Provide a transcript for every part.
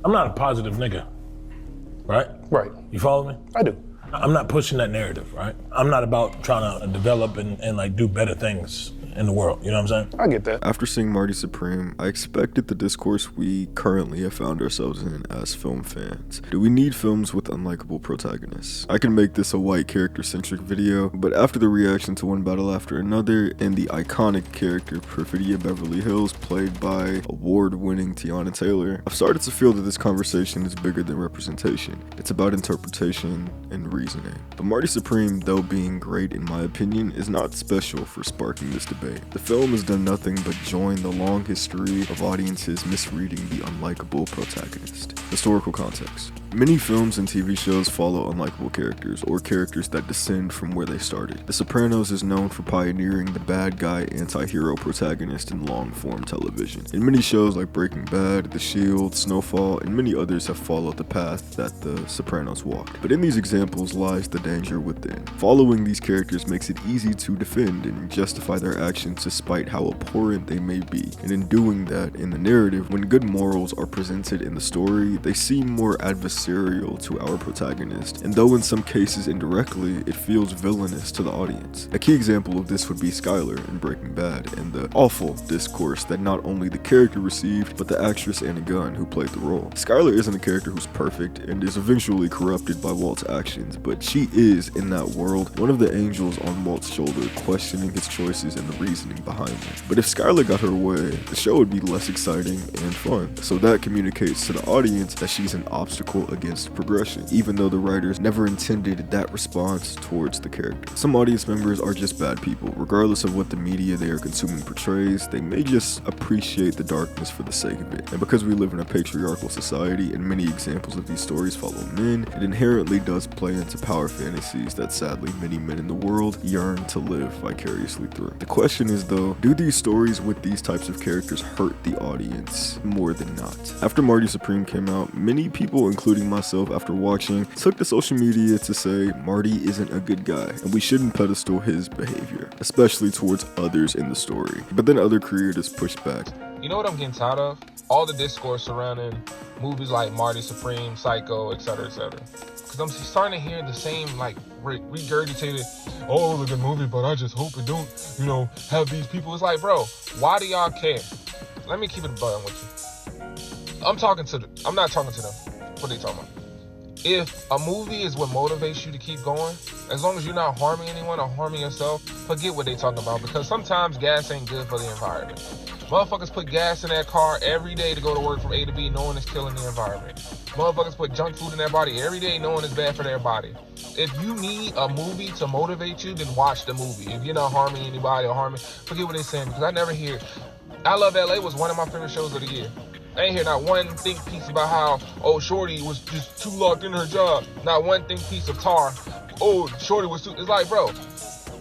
I'm not a positive nigga, right? Right. You follow me? I do. I'm not pushing that narrative, right? I'm not about trying to develop and like do better things in the world, you know what I'm saying? I get that. After seeing Marty Supreme, I expected the discourse we currently have found ourselves in as film fans. Do we need films with unlikable protagonists? I can make this a white character-centric video, but after the reaction to One Battle After Another and the iconic character Perfidia Beverly Hills played by award-winning Tiana Taylor, I've started to feel that this conversation is bigger than representation. It's about interpretation and reasoning. But Marty Supreme, though being great in my opinion, is not special for sparking this debate. The film has done nothing but join the long history of audiences misreading the unlikable protagonist. Historical context. Many films and TV shows follow unlikable characters, or characters that descend from where they started. The Sopranos is known for pioneering the bad guy anti-hero protagonist in long-form television. And many shows like Breaking Bad, The Shield, Snowfall, and many others have followed the path that the Sopranos walked. But in these examples lies the danger within. Following these characters makes it easy to defend and justify their actions despite how abhorrent they may be. And in doing that, in the narrative, when good morals are presented in the story, they seem more adversarial to our protagonist, and though in some cases indirectly, it feels villainous to the audience. A key example of this would be Skyler in Breaking Bad, and the awful discourse that not only the character received, but the actress Anna Gunn who played the role. Skyler isn't a character who's perfect, and is eventually corrupted by Walt's actions, but she is, in that world, one of the angels on Walt's shoulder, questioning his choices and the reasoning behind them. But if Skyler got her way, the show would be less exciting and fun. So that communicates to the audience that she's an obstacle against progression, even though the writers never intended that response towards the character. Some audience members are just bad people. Regardless of what the media they are consuming portrays, they may just appreciate the darkness for the sake of it. And because we live in a patriarchal society and many examples of these stories follow men, it inherently does play into power fantasies that sadly many men in the world yearn to live vicariously through. The question is though, do these stories with these types of characters hurt the audience more than not? After Marty Supreme came out, many people, including myself after watching, took to social media to say Marty isn't a good guy and we shouldn't pedestal his behavior, especially towards others in the story. But then other creators pushed back. You know what I'm getting tired of? All the discourse surrounding movies like Marty Supreme, Psycho, etc., etc. Because I'm starting to hear the same, like, regurgitated, oh, it was a good movie, but I just hope it don't, have these people. It's like, bro, why do y'all care? Let me keep it a button with you. I'm not talking to them. What are they talking about? If a movie is what motivates you to keep going, as long as you're not harming anyone or harming yourself, forget what they talking about, because sometimes gas ain't good for the environment. Motherfuckers put gas in their car every day to go to work from A to B knowing it's killing the environment. Motherfuckers put junk food in their body every day knowing it's bad for their body. If you need a movie to motivate you, then watch the movie. If you're not harming anybody or forget what they're saying, because I never hear. I Love LA was one of my favorite shows of the year. I ain't hear not one think piece about how, oh, Shorty was just too locked in her job. Not one think piece of Tar. Oh, Shorty was too. It's like, bro,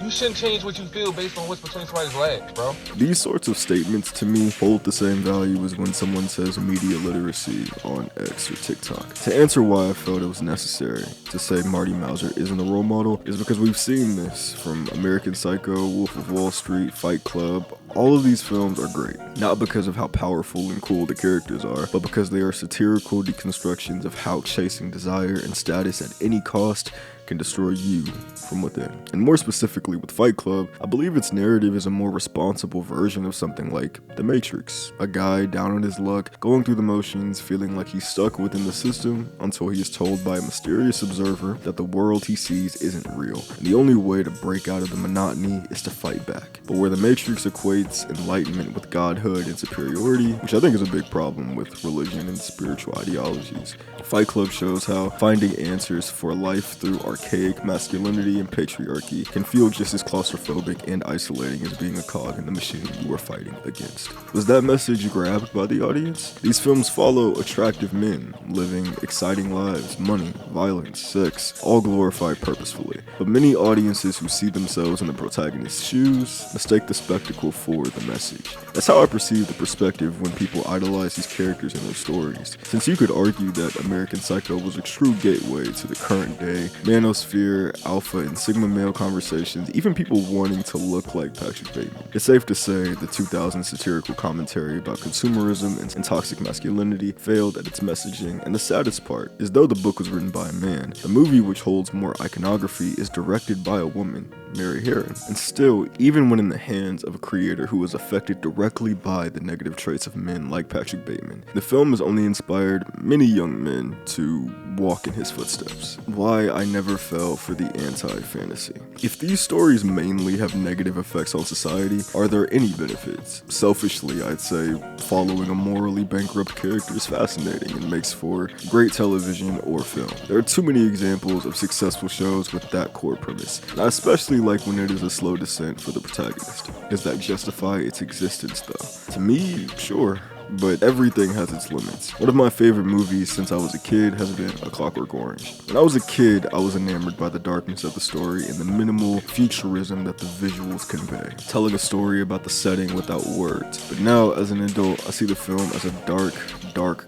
you shouldn't change what you feel based on what's between somebody's legs, bro. These sorts of statements to me hold the same value as when someone says media literacy on X or TikTok. To answer why I felt it was necessary to say Marty Mauser isn't a role model is because we've seen this from American Psycho, Wolf of Wall Street, Fight Club. All of these films are great, not because of how powerful and cool the characters are, but because they are satirical deconstructions of how chasing desire and status at any cost can destroy you from within. And more specifically with Fight Club, I believe its narrative is a more responsible version of something like The Matrix. A guy down on his luck, going through the motions, feeling like he's stuck within the system until he is told by a mysterious observer that the world he sees isn't real. And the only way to break out of the monotony is to fight back. But where The Matrix equates enlightenment with godhood and superiority, which I think is a big problem with religion and spiritual ideologies, Fight Club shows how finding answers for life through archaic masculinity and patriarchy can feel just as claustrophobic and isolating as being a cog in the machine you are fighting against. Was that message grabbed by the audience? These films follow attractive men living exciting lives, money, violence, sex, all glorified purposefully. But many audiences who see themselves in the protagonist's shoes mistake the spectacle for for the message. That's how I perceive the perspective when people idolize these characters and their stories, since you could argue that American Psycho was a true gateway to the current day, manosphere, alpha and sigma male conversations, even people wanting to look like Patrick Bateman. It's safe to say the 2000 satirical commentary about consumerism and toxic masculinity failed at its messaging, and the saddest part is though the book was written by a man, the movie, which holds more iconography, is directed by a woman, Mary Herron. And still, even when in the hands of a creator who was affected directly by the negative traits of men like Patrick Bateman, the film has only inspired many young men to walk in his footsteps. Why I never fell for the anti-fantasy. If these stories mainly have negative effects on society, are there any benefits? Selfishly, I'd say following a morally bankrupt character is fascinating and makes for great television or film. There are too many examples of successful shows with that core premise, and I especially like when it is a slow descent for the protagonist. Does that justify its existence though? To me, sure. But everything has its limits. One of my favorite movies since I was a kid has been A Clockwork Orange. When I was a kid, I was enamored by the darkness of the story and the minimal futurism that the visuals convey, telling a story about the setting without words. But now, as an adult, I see the film as a dark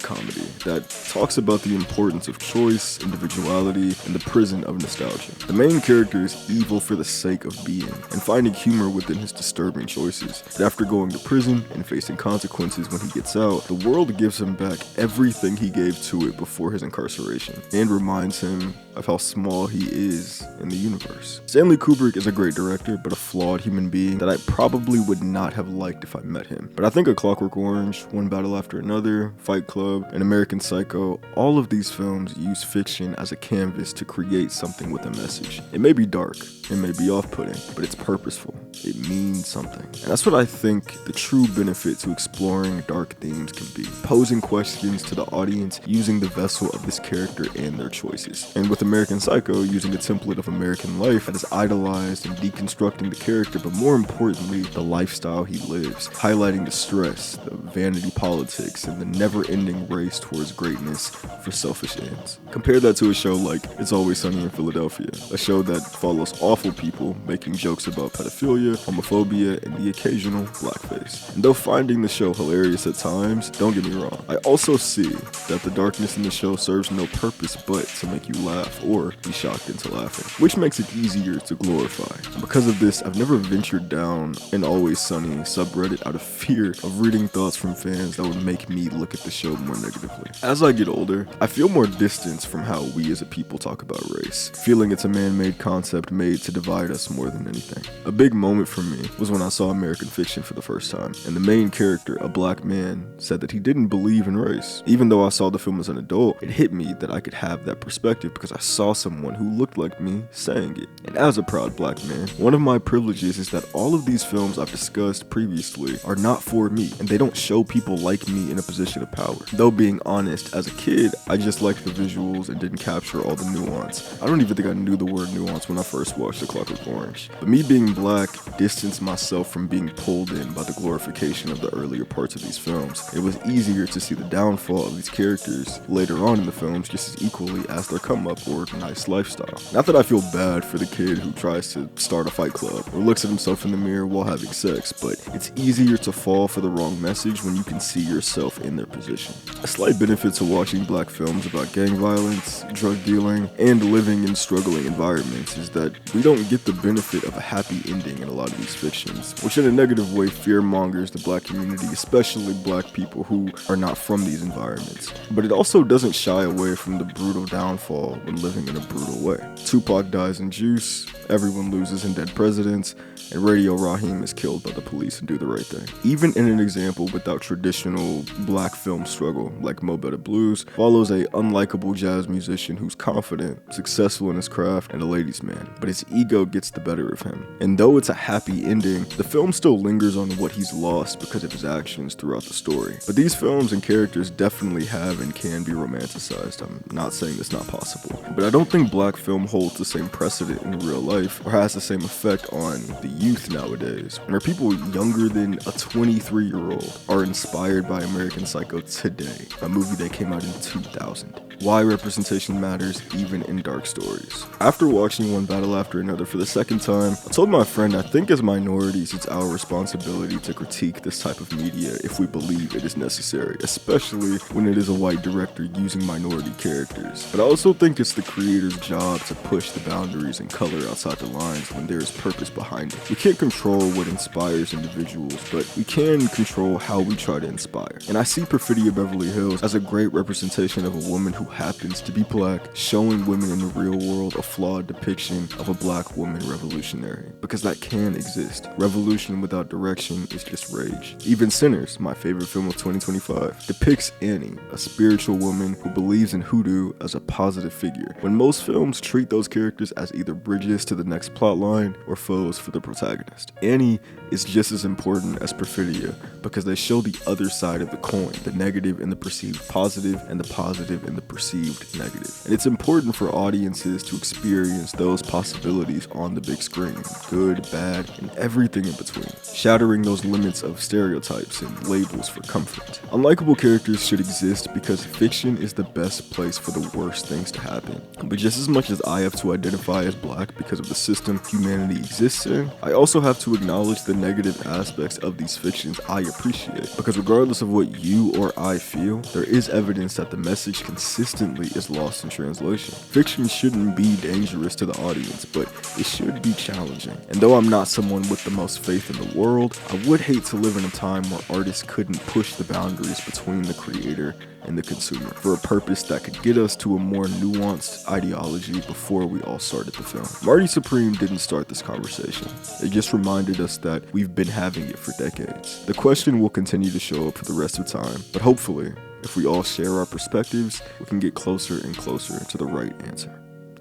comedy that talks about the importance of choice, individuality, and the prison of nostalgia. The main character is evil for the sake of being, and finding humor within his disturbing choices. But after going to prison and facing consequences when he gets out, the world gives him back everything he gave to it before his incarceration, and reminds him of how small he is in the universe. Stanley Kubrick is a great director, but a flawed human being that I probably would not have liked if I met him. But I think A Clockwork Orange, One Battle After Another, Fight Club, and American Psycho, all of these films use fiction as a canvas to create something with a message. It may be dark, it may be off-putting, but it's purposeful. It means something. And that's what I think the true benefit to exploring dark themes can be. Posing questions to the audience using the vessel of this character and their choices. And with American Psycho, using a template of American life that is idolized and deconstructing the character, but more importantly, the lifestyle he lives, highlighting the stress, the vanity politics, and the never-ending race towards greatness for selfish ends. Compare that to a show like It's Always Sunny in Philadelphia, a show that follows awful people making jokes about pedophilia, homophobia, and the occasional blackface. And though finding the show hilarious at times, don't get me wrong, I also see that the darkness in the show serves no purpose but to make you laugh or be shocked into laughing, which makes it easier to glorify. And because of this, I've never ventured down an Always Sunny subreddit out of fear of reading thoughts from fans that would make me look at the show more negatively. As I get older, I feel more distance from how we as a people talk about race, feeling it's a man-made concept made to divide us more than anything. A big moment for me was when I saw American Fiction for the first time, and the main character, a black man, said that he didn't believe in race. Even though I saw the film as an adult, it hit me that I could have that perspective because I saw someone who looked like me saying it. And as a proud black man, one of my privileges is that all of these films I've discussed previously are not for me, and they don't show people like me in a position of power. Though being honest, as a kid, I just liked the visuals and didn't capture all the nuance. I don't even think I knew the word nuance when I first watched The Clockwork Orange. But me being black distanced myself from being pulled in by the glorification of the earlier parts of these films. It was easier to see the downfall of these characters later on in the films just as equally as their come up or nice lifestyle. Not that I feel bad for the kid who tries to start a fight club or looks at himself in the mirror while having sex, but it's easier to fall for the wrong message when you can see yourself in their position. A slight benefit to watching black films about gang violence, drug dealing, and living in struggling environments is that we don't get the benefit of a happy ending in a lot of these fictions, which in a negative way fear-mongers the black community, especially black people who are not from these environments. But it also doesn't shy away from the brutal downfall when living in a brutal way. Tupac dies in Juice, everyone loses in Dead Presidents, and Radio Raheem is killed by the police and Do the Right Thing. Even in an example without traditional black film struggle, like Mo Better Blues, follows a unlikable jazz musician who's confident, successful in his craft, and a ladies' man, but his ego gets the better of him. And though it's a happy ending, the film still lingers on what he's lost because of his actions throughout the story. But these films and characters definitely have and can be romanticized. I'm not saying it's not possible, but I don't think black film holds the same precedent in real life or has the same effect on the youth nowadays, where people younger than a 23-year-old are inspired by American Psycho today, a movie that came out in 2000. why representation matters even in dark stories. After watching one battle after another for the second time, I told my friend I think as minorities it's our responsibility to critique this type of media if we believe it is necessary, especially when it is a white director using minority characters. But I also think it's the creator's job to push the boundaries and color outside the lines when there is purpose behind it. We can't control what inspires individuals, but we can control how we try to inspire. And I see Perfidia Beverly Hills as a great representation of a woman who happens to be black, showing women in the real world a flawed depiction of a black woman revolutionary, because that can exist. Revolution without direction is just rage. Even Sinners, my favorite film of 2025, depicts Annie, a spiritual woman who believes in hoodoo, as a positive figure, when most films treat those characters as either bridges to the next plotline or foes for the protagonist. Annie is just as important as Perfidia because they show the other side of the coin, the negative and the perceived positive, and the positive and the perceived negative. And it's important for audiences to experience those possibilities on the big screen, good, bad, and everything in between, shattering those limits of stereotypes and labels for comfort. Unlikable characters should exist because fiction is the best place for the worst things to happen. But just as much as I have to identify as black because of the system humanity exists in, I also have to acknowledge the negative aspects of these fictions I appreciate, because regardless of what you or I feel, there is evidence that the message consistently is lost in translation. Fiction shouldn't be dangerous to the audience, but it should be challenging. And though I'm not someone with the most faith in the world, I would hate to live in a time where artists couldn't push the boundaries between the creator and the consumer for a purpose that could get us to a more nuanced ideology before we all started the film. Marty Supreme didn't start this conversation. It just reminded us that we've been having it for decades. The question will continue to show up for the rest of time, but hopefully, if we all share our perspectives, we can get closer and closer to the right answer.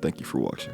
Thank you for watching.